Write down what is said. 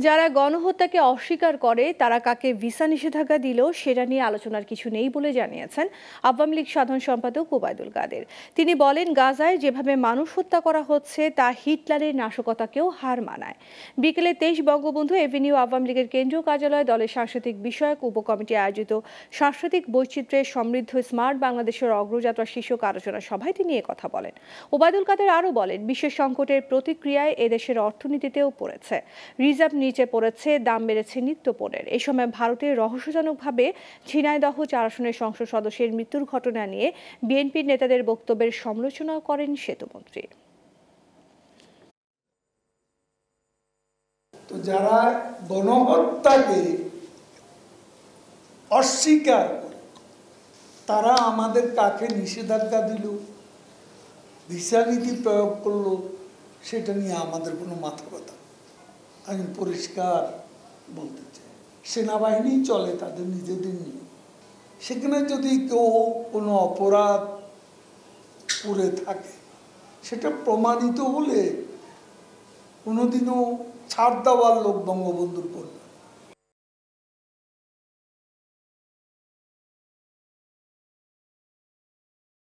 যারা গণহত্যাকে অস্বীকার করে তারা কাকে ভিসা নিষেধাজ্ঞা দিল সেটা নিয়ে আলোচনার কিছু নেই বলে জানিয়েছেন আওয়ামী লীগ সাধারণ সম্পাদক ওবায়দুল কাদের। তিনি বলেন, গাজায় যেভাবে মানুষ হত্যা করা হচ্ছে তা হিটলারের নাশকতাকেও হার মানায়। বিকেলে 23 বঙ্গবন্ধু এভিনিউ আওয়ামী লীগের কেন্দ্রীয় কার্যালয়ে দলের সাংস্কৃতিক বিষয়ক উপকমিটি আয়োজিত সাংস্কৃতিক বৈচিত্র্যের সমৃদ্ধ স্মার্ট বাংলাদেশের অগ্রযাত্রা শীর্ষক আলোচনা সভায় তিনি কথা বলেন। ওবায়দুল কাদের আরও বলেন, বিশ্ব সংকটের প্রতিক্রিয়ায় এদেশের অর্থনীতিতেও পড়েছে রিজার্ভ, নিচে পড়েছে, দাম বেড়েছে নিত্যপণ্যের। এই সময় ভারতের রহস্যজনকভাবে ঝিনাইদহ 4 আসনের সংসদ সদস্যের মৃত্যুর ঘটনা নিয়ে বিএনপির নেতাদের বক্তব্যের সমালোচনা করেন সেতুমন্ত্রী। তো যারা গণহত্যাকে অস্বীকার তারা আমাদের কাকে নিষেধাজ্ঞা দিল, ভিসা নীতি প্রয়োগ করলো, সেটা নিয়ে আমাদের কোনো মাথা ব্যথা। আমি পরিষ্কার বলতে চাই, সেনাবাহিনী চলে তাদের নিজেদের নিয়ে। সেখানে যদি কেউ কোনো অপরাধ করে থাকে সেটা প্রমাণিত হলে কোনোদিনও ছাড় দেওয়ার লোক বঙ্গবন্ধুর করবে।